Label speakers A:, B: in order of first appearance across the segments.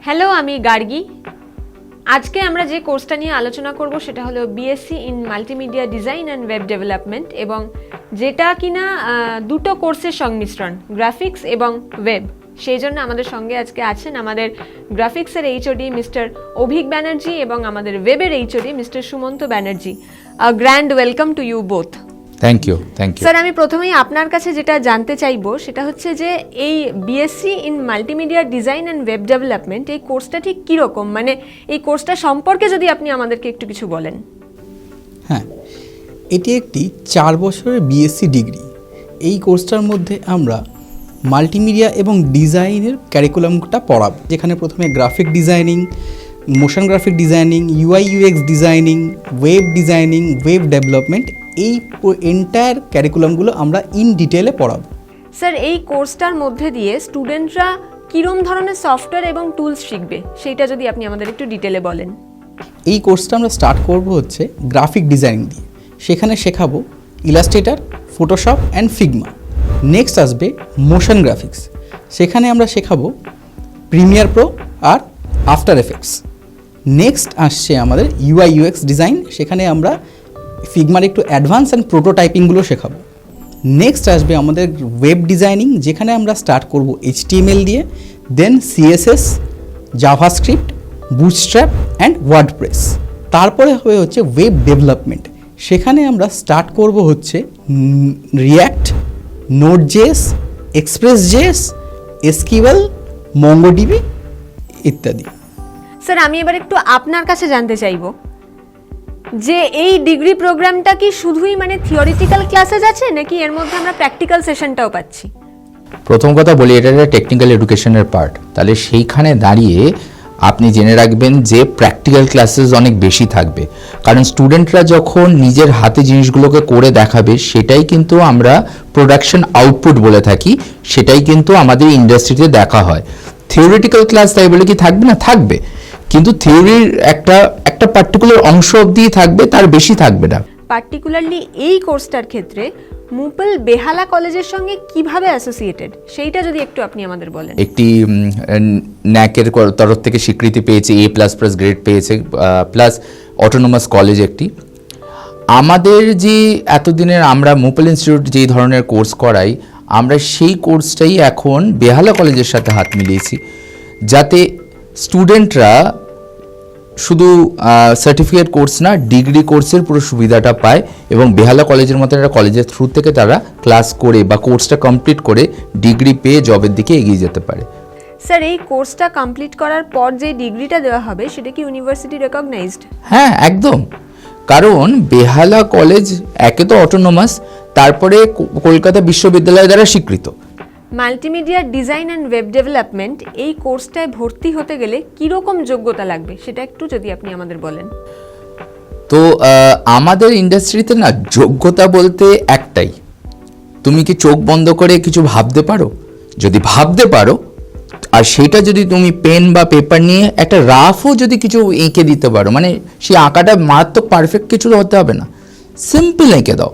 A: Hello, আমি গার্গী। আজকে আমরা যে কোর্সটা নিয়ে আলোচনা করব সেটা হলো BSc in multimedia design and web development, এবং যেটা কিনা দুটো কোর্সের সংমিশ্রণ, গ্রাফিক্স এবং ওয়েব। সেই জন্য আমাদের সঙ্গে আজকে আছেন আমাদের গ্রাফিক্সের এইচওডি মিস্টার অভিক ব্যানার্জি এবং আমাদের ওয়েবের HOD mister Sumanta Banerjee. Grand welcome to you both.
B: Thank you.
A: Sir, আমি প্রথমেই আপনার কাছে যেটা জানতে চাইবো সেটা হচ্ছে যে এই BSc in multimedia design and web development এই কোর্সটা ঠিক কীরকম, মানে এই কোর্সটা সম্পর্কে যদি আপনি আমাদেরকে একটু কিছু বলেন।
C: হ্যাঁ, এটি একটি 4 বছরের বিএসসি ডিগ্রি। এই কোর্সটার মধ্যে আমরা মাল্টিমিডিয়া এবং ডিজাইনের ক্যারিকুলামটা পড়াবো, যেখানে প্রথমে graphic designing, motion graphic designing, UI UX designing, web designing, web development, এই এন্টায়ার ক্যারিকুলামগুলো আমরা ইন ডিটেলে পড়াবো।
A: স্যার, এই কোর্সটার মধ্যে দিয়ে স্টুডেন্টরা কীরকম ধরনের সফটওয়্যার এবং টুলস শিখবে সেইটা যদি আপনি আমাদের একটু ডিটেলে বলেন।
C: এই কোর্সটা আমরা স্টার্ট করব হচ্ছে গ্রাফিক ডিজাইনিং দিয়ে। সেখানে শেখাবো Illustrator, Photoshop and Figma. Next আসবে মোশন গ্রাফিক্স, সেখানে আমরা শেখাবো প্রিমিয়ার প্রো আর আফটার এফেক্টস। নেক্সট আসছে আমাদের ইউআই ইউএক্স ডিজাইন, সেখানে আমরা ফিগমার একটু অ্যাডভান্স অ্যান্ড প্রোটোটাইপিংগুলো শেখাবো। নেক্সট আসবে আমাদের ওয়েব ডিজাইনিং, যেখানে আমরা স্টার্ট করব HTML দিয়ে, দেন CSS, JavaScript, bootstrap and WordPress. তারপরে হবে হচ্ছে ওয়েব ডেভেলপমেন্ট, সেখানে আমরা স্টার্ট করব হচ্ছে রিয়্যাক্ট, নোড.js, এক্সপ্রেস.js, SQL, মঙ্গোডিবি ইত্যাদি।
A: স্যার, আমি এবার একটু আপনার কাছে জানতে চাইবো যে এই ডিগ্রি প্রোগ্রামটা কি শুধুই মানে থিওরিটিক্যাল ক্লাসেস আছে, নাকি এর মধ্যে আমরা প্র্যাকটিক্যাল সেশনটাও পাচ্ছি?
B: প্রথম কথা বলি, এটা একটা টেকনিক্যাল এডুকেশনের পার্ট। তাহলে সেইখানে দাঁড়িয়ে আপনি জেনে রাখবেন যে প্র্যাকটিক্যাল ক্লাসেস অনেক বেশি থাকবে, কারণ স্টুডেন্টরা যখন নিজের হাতে জিনিসগুলোকে করে দেখাবে সেটাই কিন্তু আমরা প্রোডাকশন আউটপুট বলে থাকি, সেটাই কিন্তু আমাদের ইন্ডাস্ট্রিতে দেখা হয়। থিওরিটিক্যাল ক্লাস তাই বলে কি থাকবে না? থাকবে, কিন্তু থিওরির একটা পার্টিকুলার অংশ অবধি থাকবে, তার বেশি থাকবে না।
A: পার্টিকুলারলি এই কোর্সটার ক্ষেত্রে মুপল বেহালা কলেজের সঙ্গে কিভাবে অ্যাসোসিয়েটেড সেইটা যদি একটু আপনি আমাদের বলেন।
B: একটি ন্যাকের তরফ থেকে স্বীকৃতি পেয়েছে, A++ গ্রেড পেয়েছে, প্লাস অটোনোমাস কলেজ একটি। আমাদের যে এতদিনের আমরা মুপল ইনস্টিটিউট যেই ধরনের কোর্স করাই, আমরা সেই কোর্সটাই এখন বেহালা কলেজের সাথে হাত মিলিয়েছি, যাতে স্টুডেন্টরা শুধু সার্টিফিকেট কোর্স না, ডিগ্রি কোর্সের পুরো সুবিধাটা পায়, এবং বেহালা কলেজের মতো একটা কলেজের থ্রু থেকে তারা ক্লাস করে বা কোর্সটা কমপ্লিট করে ডিগ্রি পেয়ে জবের দিকে এগিয়ে যেতে পারে।
A: স্যার, এই কোর্সটা কমপ্লিট করার পর যে ডিগ্রিটা দেওয়া হবে সেটা কি ইউনিভার্সিটি রেকগনাইজড?
B: হ্যাঁ, একদম। কারণ বেহালা কলেজ একে তো অটোনোমাস, তারপরে কলকাতা বিশ্ববিদ্যালয় দ্বারা স্বীকৃত।
A: Multimedia design and web development এই কোর্সটায় ভর্তি হতে গেলে কীরকম যোগ্যতা লাগবে সেটা একটু যদি আপনি আমাদের বলেন।
B: তো আমাদের ইন্ডাস্ট্রিতে না, যোগ্যতা বলতে একটাই, তুমি কি চোখ বন্ধ করে কিছু ভাবতে পারো? যদি ভাবতে পারো, আর সেটা যদি তুমি পেন বা পেপার নিয়ে একটা রাফও যদি কিছু এঁকে দিতে পারো, মানে সেই আঁকাটা মারাত্মক পারফেক্ট কিছু হতে হবে না, সিম্পল এঁকে দাও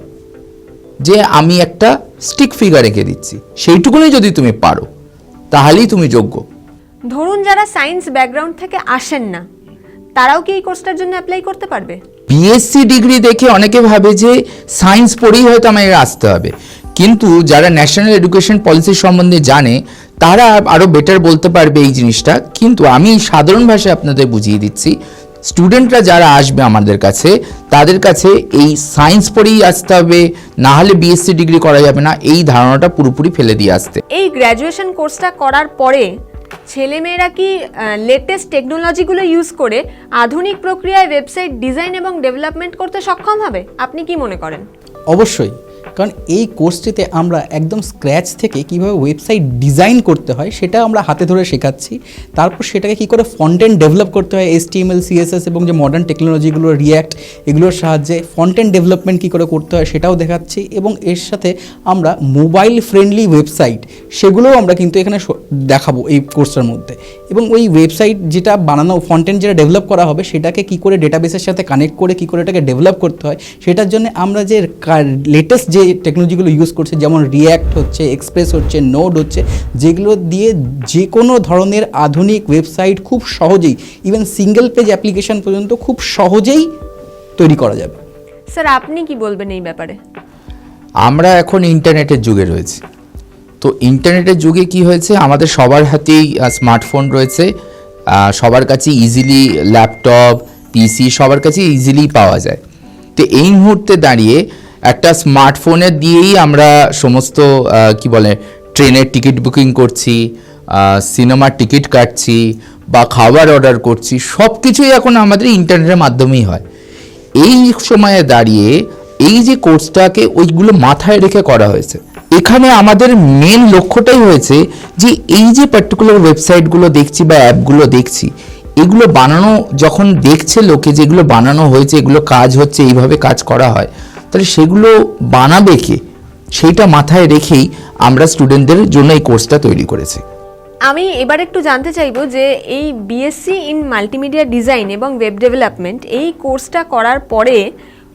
B: যে আমি একটা স্টিক ফিগার এঁকে দিচ্ছি, সেইটুকুনি যদি তুমি পারো তাহলেই তুমি যোগ্য।
A: ধরুন যারা সায়েন্স ব্যাকগ্রাউন্ড থেকে আসেন না, তারাও কি এই কোর্সটার জন্য অ্যাপ্লাই করতে পারবে?
B: বিএসসি ডিগ্রি দেখে অনেকে ভাবে যে সায়েন্স পড়েই হয়তো আমাকে আসতে হবে, কিন্তু যারা ন্যাশনাল এডুকেশন পলিসি সম্বন্ধে জানে তারা আরও বেটার বলতে পারবে এই জিনিসটা। কিন্তু আমি সাধারণ ভাষায় আপনাদের বুঝিয়ে দিচ্ছি, স্টুডেন্টরা যারা আসবে আমাদের কাছে, তাদের কাছে এই সায়েন্স পড়েই আসতে হবে, না হলে বিএসসি ডিগ্রি করা যাবে না, এই ধারণাটা পুরোপুরি ফেলে দিয়ে আসতে।
A: এই গ্র্যাজুয়েশন কোর্সটা করার পরে ছেলেমেয়েরা কি লেটেস্ট টেকনোলজিগুলো ইউজ করে আধুনিক প্রক্রিয়ায় ওয়েবসাইট ডিজাইন এবং ডেভেলপমেন্ট করতে সক্ষম হবে? আপনি কি মনে করেন?
C: অবশ্যই, কারণ এই কোর্সটিতে আমরা একদম স্ক্র্যাচ থেকে কীভাবে ওয়েবসাইট ডিজাইন করতে হয় সেটা আমরা হাতে ধরে শেখাচ্ছি। তারপর সেটাকে কী করে ফন্টেন্ট ডেভেলপ করতে হয়, HTML, CSS এবং যে মডার্ন টেকনোলজিগুলো, রিয়্যাক্ট, এগুলোর সাহায্যে ফন্টেন্ট ডেভেলপমেন্ট কী করে করতে হয় সেটাও দেখাচ্ছি। এবং এর সাথে আমরা মোবাইল ফ্রেন্ডলি ওয়েবসাইট সেগুলোও আমরা কিন্তু এখানে দেখাবো এই কোর্সটার মধ্যে। এবং ওই ওয়েবসাইট যেটা বানানো, ফন্টেন্ট যেটা ডেভেলপ করা হবে সেটাকে কী করে ডেটাবেসের সাথে কানেক্ট করে কী করে এটাকে ডেভেলপ করতে হয়, সেটার জন্য আমরা যে লেটেস্ট যে যে টেকনোলজিগুলো ইউজ করছে, যেমন রিয়্যাক্ট হচ্ছে, এক্সপ্রেস হচ্ছে, নোড হচ্ছে, যেগুলো দিয়ে যে কোনো ধরনের আধুনিক ওয়েবসাইট খুব সহজেই, ইভেন সিঙ্গেল পেজ অ্যাপ্লিকেশন পর্যন্ত খুব সহজেই তৈরি করা যাবে।
A: স্যার আপনি কি বলবেন এই ব্যাপারে?
B: আমরা এখন ইন্টারনেটের যুগে রয়েছি। তো ইন্টারনেটের যুগে কি হয়েছে, আমাদের সবার হাতেই স্মার্টফোন রয়েছে, সবার কাছে ইজিলি ল্যাপটপ, পিসি সবার কাছে ইজিলি পাওয়া যায়। তো এই মুহূর্তে দাঁড়িয়ে একটা স্মার্টফোনের দিয়েই আমরা সমস্ত কি বলে ট্রেনের টিকিট বুকিং করছি, সিনেমার টিকিট কাটছি বা খাবার অর্ডার করছি, সব কিছুই এখন আমাদের ইন্টারনেটের মাধ্যমেই হয়। এই সময়ে দাঁড়িয়ে এই যে কোর্সটাকে ওইগুলো মাথায় রেখে করা হয়েছে, এখানে আমাদের মেন লক্ষ্যটাই হয়েছে যে এই যে পার্টিকুলার ওয়েবসাইটগুলো দেখছি বা অ্যাপগুলো দেখছি, এগুলো বানানো যখন দেখছে লোকে, যেগুলো বানানো হয়েছে, এগুলো কাজ হচ্ছে, এইভাবে কাজ করা হয়, তাহলে সেগুলো বানাবে কে, সেইটা মাথায় রেখেই আমরা স্টুডেন্টদের জন্য এই কোর্সটা তৈরি করেছি।
A: আমি এবার একটু জানতে চাইবো যে এই বিএসসি ইন মাল্টিমিডিয়া ডিজাইন এবং ওয়েব ডেভেলপমেন্ট এই কোর্সটা করার পরে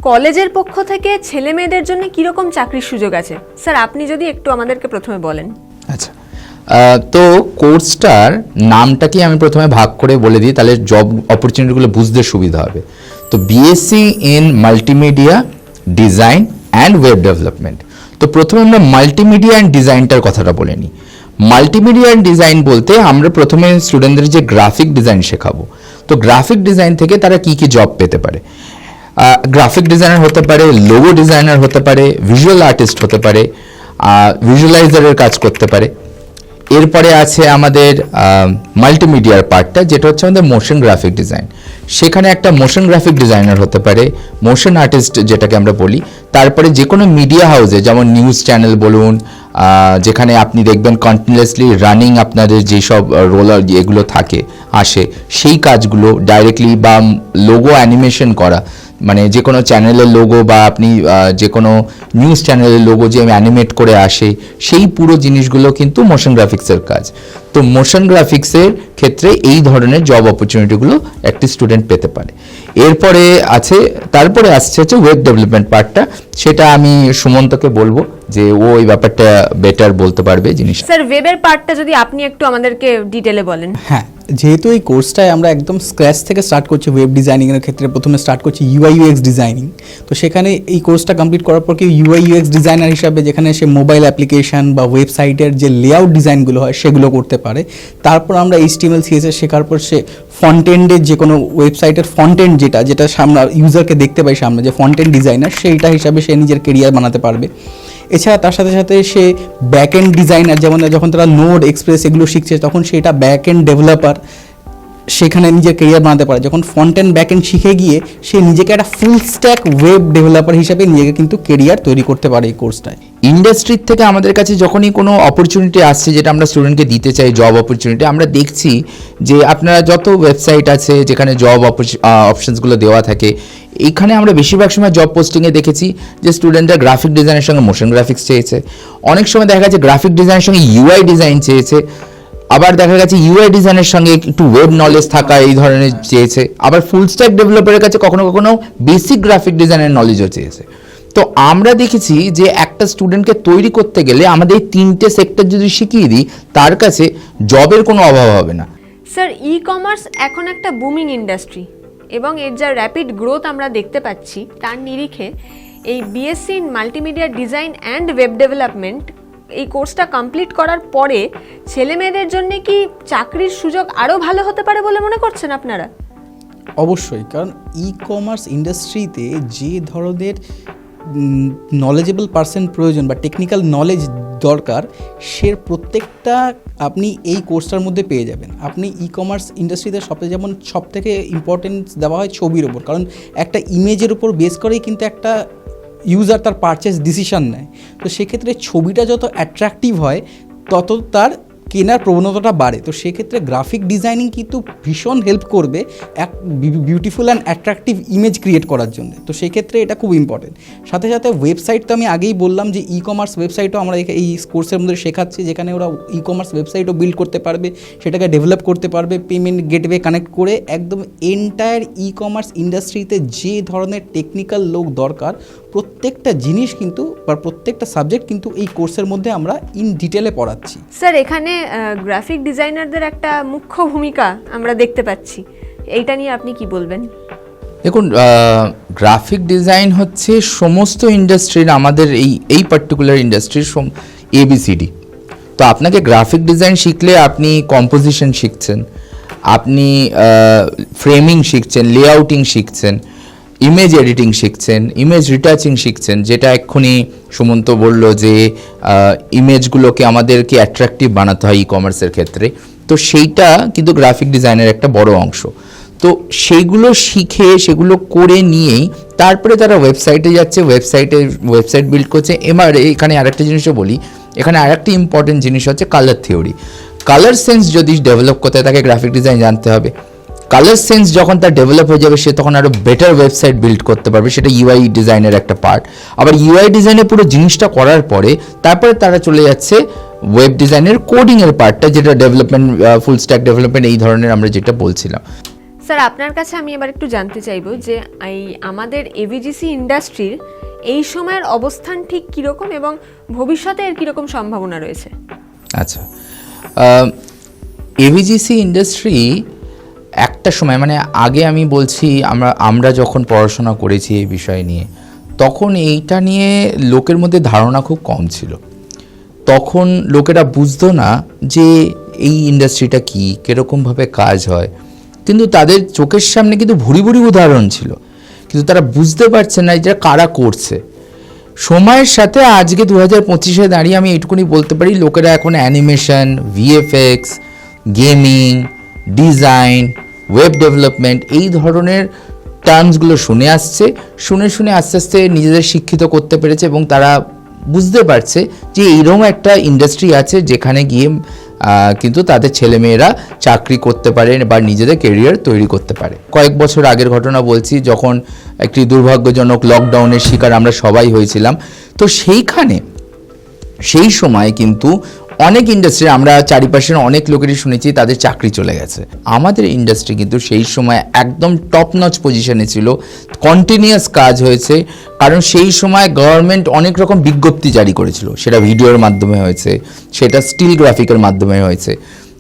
A: কলেজের পক্ষ থেকে ছেলে মেয়েদের জন্য কীরকম চাকরির সুযোগ আছে? স্যার আপনি যদি একটু আমাদেরকে প্রথমে বলেন।
B: আচ্ছা, তো কোর্সটার নামটাকে আমি প্রথমে ভাগ করে বলে দিই, তাহলে জব অপরচুনিটিগুলো বুঝতে সুবিধা হবে। তো BSc in multimedia design and web development. তো প্রথমে আমরা মাল্টিমিডিয়া অ্যান্ড ডিজাইনটার কথাটা বলে নিই। মাল্টিমিডিয়া অ্যান্ড ডিজাইন বলতে আমরা প্রথমে স্টুডেন্টদের যে গ্রাফিক ডিজাইন শেখাবো, তো গ্রাফিক ডিজাইন থেকে তারা কি কি জব পেতে পারে। গ্রাফিক ডিজাইনার হতে পারে, লোগো ডিজাইনার হতে পারে, ভিজুয়াল আর্টিস্ট হতে পারে, ভিজুয়ালাইজারের কাজ করতে পারে। এরপরে আছে আমাদের মাল্টিমিডিয়ার পার্টটা, যেটা হচ্ছে আমাদের মোশন গ্রাফিক ডিজাইন। সেখানে একটা মোশন গ্রাফিক ডিজাইনার হতে পারে, মোশন আর্টিস্ট যেটাকে আমরা বলি। তারপরে যে কোনো মিডিয়া হাউসে, যেমন নিউজ চ্যানেল বলুন, যেখানে আপনি দেখবেন কন্টিনিউয়াসলি রানিং আপনাদের যেসব রোলার এগুলো থাকে আসে, সেই কাজগুলো ডাইরেক্টলি, বা লোগো অ্যানিমেশন করা, মানে যে কোনো চ্যানেলের লোগো বা আপনি যে কোনো নিউজ চ্যানেলের লোগো যে অ্যানিমেট করে আসে, সেই পুরো জিনিসগুলো কিন্তু মোশন গ্রাফিক্সের কাজ। তো মোশন গ্রাফিক্সের ক্ষেত্রে এই ধরনের জব অপরচুনিটিগুলো একটি স্টুডেন্ট পেতে পারে। এরপরে আছে, তারপরে আসছে হচ্ছে ওয়েব ডেভেলপমেন্ট পার্টটা, সেটা আমি সুমন্তকে বলবো যে ও এই ব্যাপারটা বেটার বলতে পারবে জিনিস।
A: স্যার ওয়েবের পার্টটা যদি আপনি একটু আমাদেরকে ডিটেলে বলেন।
C: হ্যাঁ, যেহেতু এই কোর্সটায় আমরা একদম স্ক্র্যাচ থেকে স্টার্ট করছি, ওয়েব ডিজাইনিংয়ের ক্ষেত্রে প্রথমে স্টার্ট করছি ইউআই ইউএক্স ডিজাইনিং। তো সেখানে এই কোর্সটা কমপ্লিট করার পর কেউ ইউআই ইউএক্স ডিজাইনার হিসাবে, যেখানে সে মোবাইল অ্যাপ্লিকেশন বা ওয়েবসাইটের যে লেআউট ডিজাইনগুলো হয় সেগুলো করতে পারে। তারপর আমরা HTML CSS শেখার পর সে ফন্টেন্ডের যে কোনো ওয়েবসাইটের ফন্টেন্ড যেটা সামনে ইউজারকে দেখতে পাই সামনে, যে ফন্টেন্ড ডিজাইনার, সেইটা হিসাবে সে নিজের কেরিয়ার বানাতে পারবে। এছাড়া তার সাথে সাথে সে ব্যাক এন্ড ডিজাইনার, যেমন যখন তারা নোড, এক্সপ্রেস এগুলো শিখছে, তখন সেটা ব্যাক এন্ড ডেভেলপার, সেখানে নিজের কেরিয়ার বানাতে পারে। যখন ফ্রন্ট এন্ড ব্যাক এন্ড শিখে গিয়ে সে নিজেকে একটা ফুল স্ট্যাক ওয়েব ডেভেলপার হিসেবে নিজেকে কিন্তু কেরিয়ার তৈরি করতে পারে এই কোর্সটায়।
B: ইন্ডাস্ট্রির থেকে আমাদের কাছে যখনই কোনো অপরচুনিটি আসছে যেটা আমরা স্টুডেন্টকে দিতে চাই, জব অপরচুনিটি, আমরা দেখছি যে আপনারা যত ওয়েবসাইট আছে যেখানে জব অপশনসগুলো দেওয়া থাকে, এইখানে আমরা বেশিরভাগ সময় জব পোস্টিংয়ে দেখেছি যে স্টুডেন্টরা গ্রাফিক ডিজাইনের সঙ্গে মোশন গ্রাফিক্স চেয়েছে, অনেক সময় দেখা গেছে গ্রাফিক ডিজাইনের সঙ্গে ইউআই ডিজাইন চেয়েছে, আবার দেখা গেছে ইউআই ডিজাইনের সঙ্গে একটু ওয়েব নলেজ থাকা এই ধরনের চেয়েছে, আবার ফুল স্ট্যাক ডেভেলপারের কাছে কখনো কখনো বেসিক গ্রাফিক ডিজাইনের নলেজও চেয়েছে। তো আমরা দেখেছি যে একটা স্টুডেন্টকে তৈরি করতে গেলে আমাদের এই তিনটে সেক্টর যদি শিখিয়ে দিই, তার কাছে জবের কোনো অভাব হবে না।
A: স্যার ই কমার্স এখন একটা বুমিং ইন্ডাস্ট্রি এবং এর যা র্যাপিড গ্রোথ আমরা দেখতে পাচ্ছি, তার নিরিখে এই BSc in multimedia design and web development এই কোর্সটা কমপ্লিট করার পরে ছেলে মেয়েদের জন্য কি চাকরির সুযোগ আরও ভালো হতে পারে বলে মনে করছেন আপনারা?
C: অবশ্যই, কারণ ই কমার্স ইন্ডাস্ট্রিতে যে ধরনের নলেজেবল পার্সন প্রয়োজন বা টেকনিক্যাল নলেজ দরকার, সে প্রত্যেকটা আপনি এই কোর্সটার মধ্যে পেয়ে যাবেন। আপনি ই কমার্স ইন্ডাস্ট্রিতে সব থেকে ইম্পর্টেন্স দেওয়া হয় ছবির ওপর, কারণ একটা ইমেজের উপর বেস করেই কিন্তু একটা ইউজার তার পারচেস ডিসিশন নেয়। তো সেক্ষেত্রে ছবিটা যত অ্যাট্রাকটিভ হয়, তত তার কেনার প্রবণতাটা বাড়ে। তো সেক্ষেত্রে গ্রাফিক ডিজাইনিং কিন্তু ভীষণ হেল্প করবে এক beautiful and attractive image create করার জন্য। তো সেক্ষেত্রে এটা খুব ইম্পর্টেন্ট। সাথে সাথে ওয়েবসাইট তো আমি আগেই বললাম যে ই কমার্স ওয়েবসাইটও আমরা এই কোর্সের মধ্যে শেখাচ্ছি, যেখানে ওরা ই কমার্স ওয়েবসাইটও বিল্ড করতে পারবে, সেটাকে ডেভেলপ করতে পারবে, পেমেন্ট গেটওয়ে কানেক্ট করে একদম এন্টায়ার ই কমার্স ইন্ডাস্ট্রিতে যে ধরনের টেকনিক্যাল লোক দরকার প্রত্যেকটা জিনিস কিন্তু বা প্রত্যেকটা সাবজেক্ট কিন্তু এই কোর্সের মধ্যে আমরা ইন ডিটেলে পড়াচ্ছি।
A: স্যার এখানে গ্রাফিক ডিজাইনারদের একটা মুখ্য ভূমিকা আমরা দেখতে পাচ্ছি, এইটা নিয়ে আপনি কি বলবেন?
B: দেখুন, গ্রাফিক ডিজাইন হচ্ছে সমস্ত ইন্ডাস্ট্রির, আমাদের এই পার্টিকুলার ইন্ডাস্ট্রির ABCD। তো আপনাকে গ্রাফিক ডিজাইন শিখলে আপনি কম্পোজিশন শিখছেন, আপনি ফ্রেমিং শিখছেন, লেআউটিং শিখছেন, ইমেজ এডিটিং শিখছেন, ইমেজ রিটাচিং শিখছেন, যেটা এক্ষুনি সুমন্ত বলল যে ইমেজগুলোকে আমাদেরকে অ্যাট্রাকটিভ বানাতে হয় ই কমার্সের ক্ষেত্রে। তো সেইটা কিন্তু গ্রাফিক ডিজাইনের একটা বড় অংশ। তো সেইগুলো শিখে সেগুলো করে নিয়েই তারপরে তারা ওয়েবসাইটে যাচ্ছে, ওয়েবসাইট বিল্ড করছে। এবার এখানে আরেকটা জিনিসও বলি, এখানে আরেকটা ইম্পর্টেন্ট জিনিস হচ্ছে কালার থিওরি। কালার সেন্স যদি ডেভেলপ করতে তাকে গ্রাফিক ডিজাইন জানতে হবে। কালার সেন্স যখন তার ডেভেলপ হয়ে যাবে সে তখন আরও বেটার ওয়েবসাইট বিল্ড করতে পারবে, সেটা ইউআই ডিজাইনের একটা পার্ট। আবার ইউআই ডিজাইনের পুরো জিনিসটা করার পরে তারপরে তারা চলে যাচ্ছে ওয়েব ডিজাইনের কোডিংয়ের পার্টটা, যেটা ডেভেলপমেন্ট, ফুল স্ট্যাক ডেভেলপমেন্ট, এই ধরনের আমরা যেটা বলছিলাম।
A: স্যার আপনার কাছে আমি এবার একটু জানতে চাইবো যে এই আমাদের এভিজিসি ইন্ডাস্ট্রির এই সময়ের অবস্থান ঠিক কীরকম এবং ভবিষ্যতে এর কীরকম সম্ভাবনা রয়েছে?
B: আচ্ছা, এভিজিসি ইন্ডাস্ট্রি একটা সময়, মানে আগে আমি বলছি আমরা যখন পড়াশোনা করেছি এই বিষয় নিয়ে, তখন এইটা নিয়ে লোকের মধ্যে ধারণা খুব কম ছিল। তখন লোকেরা বুঝতো না যে এই ইন্ডাস্ট্রিটা কী, কীরকমভাবে কাজ হয়। কিন্তু তাদের চোখের সামনে কিন্তু ভুরি ভুরি উদাহরণ ছিল, কিন্তু তারা বুঝতে পারছে না এটা কারা করছে। সময়ের সাথে আজকে 2025-এ দাঁড়িয়ে আমি এইটুকুনি বলতে পারি, লোকেরা এখন animation, VFX, gaming, design, web development, এই ধরনের টার্মসগুলো শুনে শুনে আস্তে আস্তে নিজেদের শিক্ষিত করতে পেরেছে এবং তারা বুঝতে পারছে যে এইরকম একটা ইন্ডাস্ট্রি আছে যেখানে গিয়ে কিন্তু তাদের ছেলেমেয়েরা চাকরি করতে পারে বা নিজেদের কেরিয়ার তৈরি করতে পারে। কয়েক বছর আগের ঘটনা বলছি, যখন একটি দুর্ভাগ্যজনক লকডাউনের শিকার আমরা সবাই হয়েছিলাম। তো সেই সময় কিন্তু অনেক ইন্ডাস্ট্রি, আমরা চারিপাশের অনেক লোকেরই শুনেছি তাদের চাকরি চলে গেছে। আমাদের ইন্ডাস্ট্রি কিন্তু সেই সময় একদম টপ নচ পজিশনে ছিল, কন্টিনিউয়াস কাজ হয়েছে। কারণ সেই সময় গভর্নমেন্ট অনেক রকম বিজ্ঞপ্তি জারি করেছিল, সেটা ভিডিওর মাধ্যমে হয়েছে, সেটা স্টিল গ্রাফিকের মাধ্যমে হয়েছে।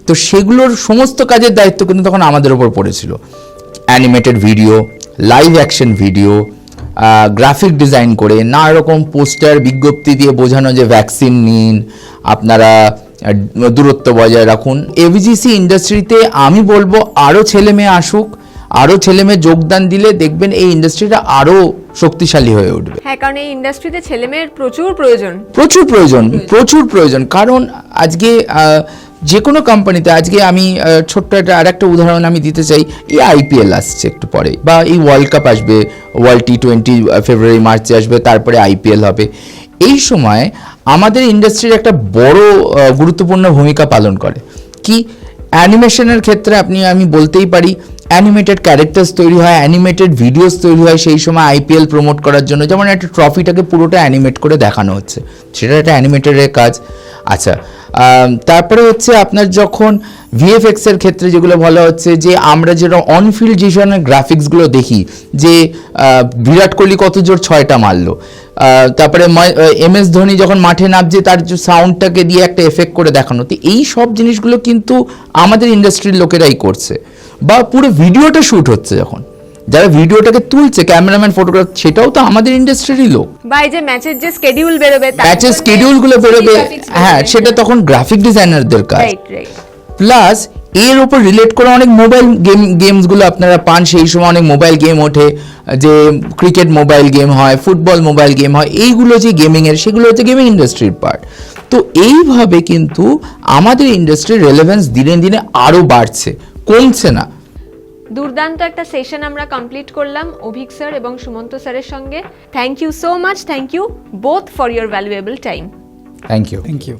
B: তো সেগুলোর সমস্ত কাজের দায়িত্ব কিন্তু তখন আমাদের ওপর পড়েছিল। Animated video, live action video, graphic design করে নানা রকম পোস্টার, বিজ্ঞপ্তি দিয়ে বোঝানো যে ভ্যাকসিন নিন, আপনারা দূরত্ব বজায় রাখুন। এভিজিসি ইন্ডাস্ট্রিতে আমি বলবো আরও ছেলে মেয়ে আসুক, আরও ছেলে মেয়ে যোগদান দিলে দেখবেন এই ইন্ডাস্ট্রিটা আরও শক্তিশালী হয়ে উঠবে।
A: হ্যাঁ, কারণ এই ইন্ডাস্ট্রিতে ছেলে মেয়ের প্রচুর প্রয়োজন। কারণ আজকে যে কোনো কোম্পানিতে, আজকে আমি ছোট্ট আরেকটা উদাহরণ আমি দিতে চাই, এই IPL আসছে একটু পরে, বা এই ওয়ার্ল্ড কাপ আসবে, ওয়ার্ল্ড T20 ফেব্রুয়ারি মার্চে আসবে, তারপরে IPL হবে। এই সময় আমাদের ইন্ডাস্ট্রির একটা বড় গুরুত্বপূর্ণ ভূমিকা পালন করে কি, অ্যানিমেশনের ক্ষেত্রে আমি বলতেই পারি, অ্যানিমেটেড ক্যারেক্টার্স তৈরি হয়, অ্যানিমেটেড ভিডিওস তৈরি হয় সেই সময় IPL প্রমোট করার জন্য। যেমন একটা ট্রফিটাকে পুরোটা অ্যানিমেট করে দেখানো হচ্ছে, সেটা একটা অ্যানিমেটেডের কাজ। আচ্ছা, তারপরে হচ্ছে আপনার যখন VFX এর ক্ষেত্রে যেগুলো বলা হচ্ছে, যে আমরা যেটা অনফিল্ড যে ধরনের গ্রাফিক্সগুলো দেখি, যে বিরাট কোহলি কত জোর 6টা মারলো, তারপরে MS ধোনি যখন মাঠে নামছে তার যে সাউন্ডটাকে দিয়ে একটা এফেক্ট করে দেখানো, তো এই সব জিনিসগুলো কিন্তু আমাদের ইন্ডাস্ট্রির লোকেরাই করছে। বা পুরো ভিডিওটা শ্যুট হচ্ছে, যখন যারা ভিডিওটাকে তুলছে, ক্যামেরাম্যান, ফটোগ্রাফার, সেটাও তো আমাদের ইন্ডাস্ট্রিরই লোক। বা এই যে ম্যাচের যে স্কেডিউল বেরোবে,
B: ম্যাচের স্কেডিউলগুলো বেরোবে, হ্যাঁ, সেটা তখন গ্রাফিক ডিজাইনারদের কাজ। প্লাস এর উপর রিলেট করে অনেক মোবাইল গেমসগুলো আপনারা পান, সেই সময় অনেক মোবাইল গেম ওঠে, যে ক্রিকেট মোবাইল গেম হয়, ফুটবল মোবাইল গেম হয়, এইগুলো যে গেমিংয়ের, সেগুলো হচ্ছে গেমিং ইন্ডাস্ট্রির পার্ট। তো এইভাবে কিন্তু আমাদের ইন্ডাস্ট্রির রেলেভেন্স দিনে দিনে আরও বাড়ছে, কমছে না।
A: দুর্দান্ত একটা সেশন আমরা কমপ্লিট করলাম অভিক স্যার এবং সুমন্ত স্যারের সঙ্গে। Thank you so much, thank you both for your valuable time.
B: Thank you.